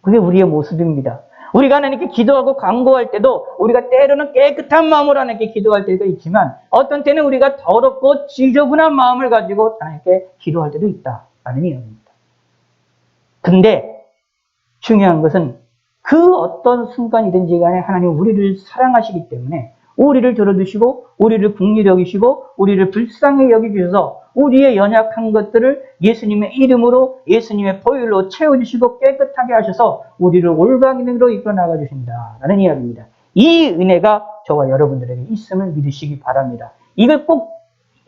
그게 우리의 모습입니다. 우리가 하나님께 기도하고 간구할 때도 우리가 때로는 깨끗한 마음으로 하나님께 기도할 때도 있지만 어떤 때는 우리가 더럽고 지저분한 마음을 가지고 하나님께 기도할 때도 있다라는 이야기입니다. 근데 중요한 것은 그 어떤 순간이든지 간에 하나님은 우리를 사랑하시기 때문에 우리를 들어주시고 우리를 긍휼히 여기시고 우리를 불쌍히 여기셔서 우리의 연약한 것들을 예수님의 이름으로 예수님의 보혈로 채워주시고 깨끗하게 하셔서 우리를 올바른 길로 이끌어 나가 주신다 라는 이야기입니다. 이 은혜가 저와 여러분들에게 있음을 믿으시기 바랍니다. 이걸 꼭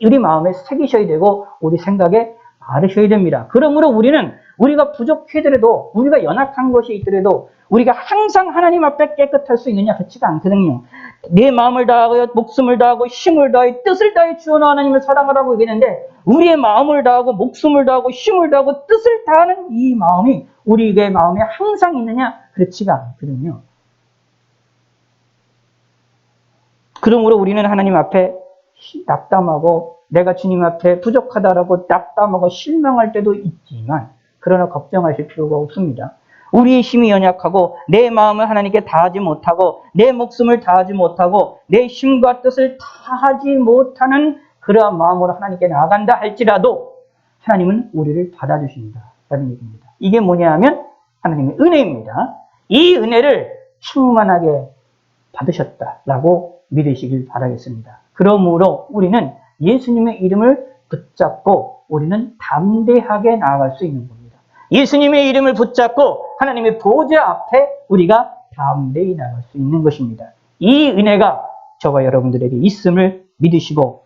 우리 마음에 새기셔야 되고 우리 생각에 바르셔야 됩니다. 그러므로 우리가 부족하더라도, 우리가 연약한 것이 있더라도 우리가 항상 하나님 앞에 깨끗할 수 있느냐? 그렇지가 않거든요. 내 마음을 다하고 목숨을 다하고 힘을 다해 뜻을 다해 주어나 하나님을 사랑하라고 얘기했는데, 우리의 마음을 다하고 목숨을 다하고 힘을 다하고 뜻을 다하는 이 마음이 우리의 마음에 항상 있느냐? 그렇지가 않거든요. 그러므로 우리는 하나님 앞에 낙담하고 내가 주님 앞에 부족하다라고 낙담하고 실망할 때도 있지만, 그러나 걱정하실 필요가 없습니다. 우리의 힘이 연약하고 내 마음을 하나님께 다하지 못하고 내 목숨을 다하지 못하고 내 힘과 뜻을 다하지 못하는 그러한 마음으로 하나님께 나아간다 할지라도 하나님은 우리를 받아주신다 라는 얘기입니다. 이게 뭐냐 하면 하나님의 은혜입니다. 이 은혜를 충만하게 받으셨다라고 믿으시길 바라겠습니다. 그러므로 우리는 예수님의 이름을 붙잡고 우리는 담대하게 나아갈 수 있는 겁니다. 예수님의 이름을 붙잡고 하나님의 보좌 앞에 우리가 담대히 나갈 수 있는 것입니다. 이 은혜가 저와 여러분들에게 있음을 믿으시고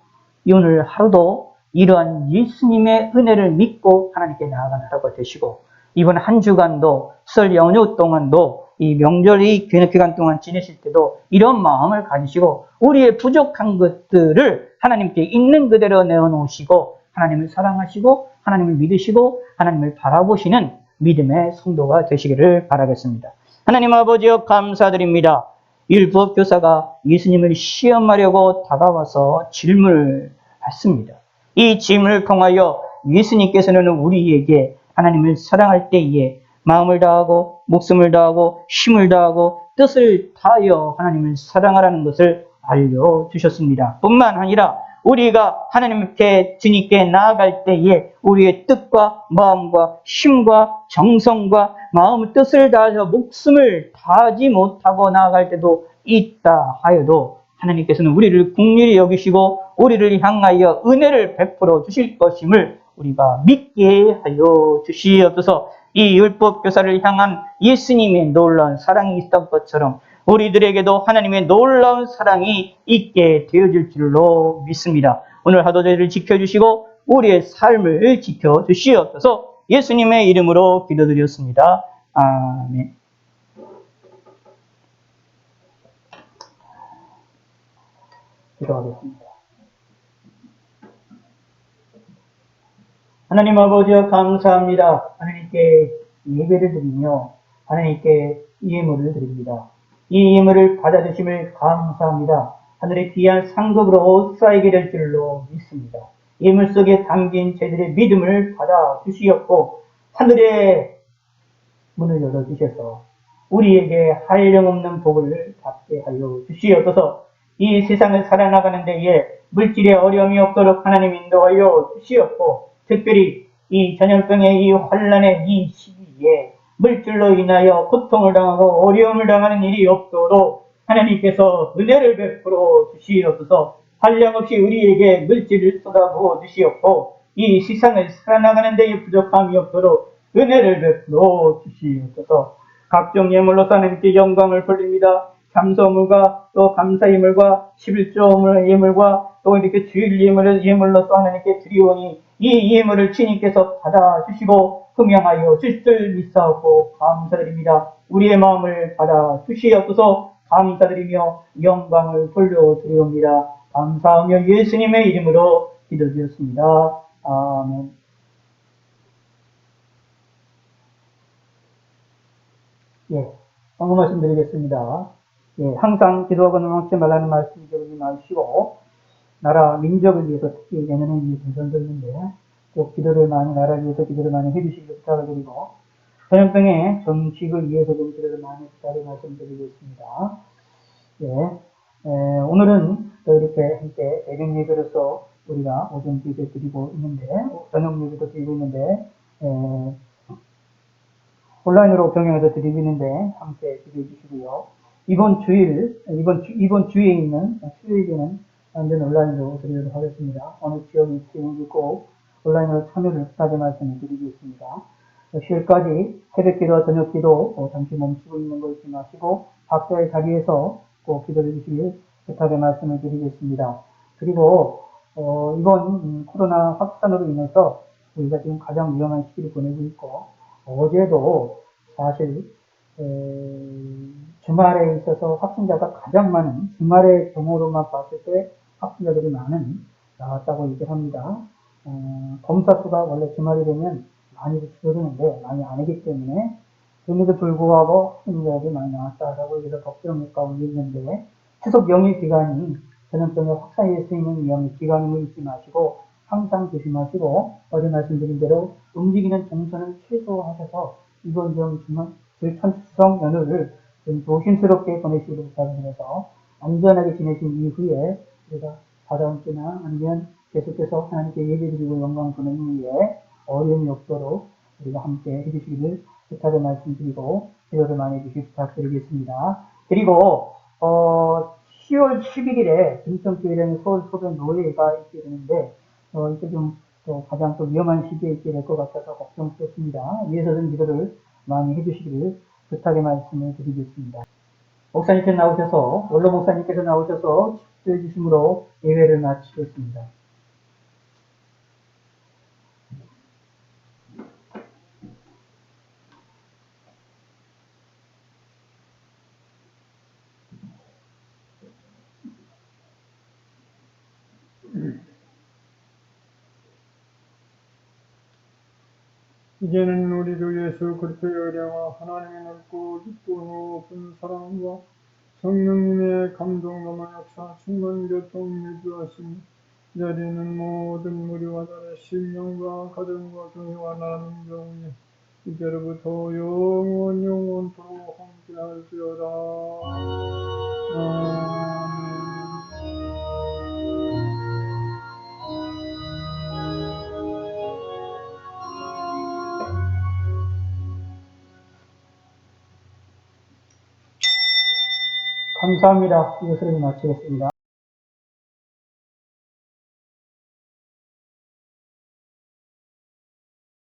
오늘 하루도 이러한 예수님의 은혜를 믿고 하나님께 나아가는 하루가 되시고, 이번 한 주간도 설 연휴 동안도 이 명절이 기간 동안 지내실 때도 이런 마음을 가지시고 우리의 부족한 것들을 하나님께 있는 그대로 내어놓으시고 하나님을 사랑하시고 하나님을 믿으시고 하나님을 바라보시는 믿음의 성도가 되시기를 바라겠습니다. 하나님 아버지여 감사드립니다. 율법교사가 예수님을 시험하려고 다가와서 질문을 했습니다. 이 질문을 통하여 예수님께서는 우리에게 하나님을 사랑할 때에 마음을 다하고 목숨을 다하고 힘을 다하고 뜻을 다하여 하나님을 사랑하라는 것을 알려주셨습니다. 뿐만 아니라 우리가 하나님께 주님께 나아갈 때에 우리의 뜻과 마음과 힘과 정성과 마음의 뜻을 다해서 목숨을 다하지 못하고 나아갈 때도 있다 하여도 하나님께서는 우리를 긍휼히 여기시고 우리를 향하여 은혜를 베풀어 주실 것임을 우리가 믿게 하여 주시옵소서. 이 율법교사를 향한 예수님의 놀라운 사랑이 있었던 것처럼 우리들에게도 하나님의 놀라운 사랑이 있게 되어질 줄로 믿습니다. 오늘 하도 저희를 지켜주시고 우리의 삶을 지켜주시옵소서. 예수님의 이름으로 기도드렸습니다. 아멘. 기도하겠습니다. 하나님 아버지여 감사합니다. 하나님께 예배를 드리며 하나님께 예물을 드립니다. 이 예물을 받아주심을 감사합니다. 하늘의 귀한 상급으로 쌓이게 될 줄로 믿습니다. 예물 속에 담긴 저희들의 믿음을 받아주시었고 하늘의 문을 열어주셔서 우리에게 한량없는 복을 받게 하여 주시옵소서. 이 세상을 살아나가는 데에 물질의 어려움이 없도록 하나님 인도하여 주시옵고, 특별히 이 전염병의 이 환란의 이 시기에 물질로 인하여 고통을 당하고 어려움을 당하는 일이 없도록 하나님께서 은혜를 베풀어 주시옵소서. 한량없이 우리에게 물질을 쏟아부어 주시옵고 이 세상을 살아나가는 데에 부족함이 없도록 은혜를 베풀어 주시옵소서. 각종 예물로서 하나님께 영광을 돌립니다. 감사물과 또 감사 예물과 11조 예물과 또 이렇게 주일 예물로서 하나님께 드리오니 이 예물을 주님께서 받아주시고 흠양하여 주실 줄 믿사옵고 감사드립니다. 우리의 마음을 받아주시옵소서. 감사드리며 영광을 돌려드리옵니다. 감사하며 예수님의 이름으로 기도드렸습니다. 아멘. 예, 방금 말씀드리겠습니다. 예, 항상 기도하고 넘어지 말라는 말씀 잊어버리지 마시고, 나라, 민족을 위해서 특히 내년에 이제 대선도 있는데, 꼭 기도를 많이, 나라를 위해서 기도를 많이 해주시기를 부탁을 드리고, 전염병의 정식을 위해서 좀 기도를 많이 부탁을 말씀드리겠습니다. 예, 오늘은 또 이렇게 함께 대경 예배로서 우리가 오전 기도 드리고 있는데, 저녁 예배도 드리고 있는데, 온라인으로 병행해서 드리고 있는데 함께 기도해 주시고요. 이번 주에 있는 수요일에는 완전 온라인으로 드리도록 하겠습니다. 어느 지역이 있고 온라인으로 참여를 부탁의 말씀을 드리겠습니다. 휴일까지 새벽기도와 저녁기도 잠시 멈추고 있는 거 잊지 마시고 각자의 자리에서 꼭 기도해 주시길 부탁의 말씀을 드리겠습니다. 그리고 이번 코로나 확산으로 인해서 우리가 지금 가장 위험한 시기를 보내고 있고 어제도 사실 주말에 있어서 확진자가 가장 많은 주말의 경우로만 봤을 때 확진자들이 나왔다고 얘기를 합니다. 검사 수가 원래 주말이 되면 많이 줄어드는데 많이 아니기 때문에 그럼에도 불구하고 확진자들이 많이 나왔다라고 해서 걱정을 가운데 있는데 추석 연휴 기간이 전염병의 확산일 수 있는 위험이 기간임을 잊지 마시고 항상 조심하시고 어제 말씀드린 대로 움직이는 동선을 최소화하셔서 이번 추석 연휴를 좀 조심스럽게 보내시기를 부탁드려서 안전하게 지내신 이후에 우리가 다다음 주나 아니면 계속해서 하나님께 예배드리고 영광 보내는 후에 어려움이 없도록 우리가 함께 해주시기를 부탁을 말씀드리고 기도를 많이 해주시기 부탁드리겠습니다. 그리고 10월 11일에 김천교회라는 서울 소변 노예가 있게 되는데 이게 좀 가장 또 위험한 시기에 있게 될 것 같아서 걱정스럽습니다. 위에서는 기도를 많이 해주시기를 부탁의 말씀을 드리겠습니다. 목사님께서 나오셔서 원로 목사님께서 나오셔서 축도해 주심으로 예배를 마치겠습니다. 이제는 우리 주 예수 그리스도의 은혜와 하나님의 넓고 깊고 높은 사랑과 성령님의 감동감화 역사 충만 교통 유주하심 자리는 모든 무리와 나의 심령과 가정과 교회와 나는 경우에 이제로부터 영원토록 함께할지어다. 아멘. 감사합니다. 이것으로 마치겠습니다.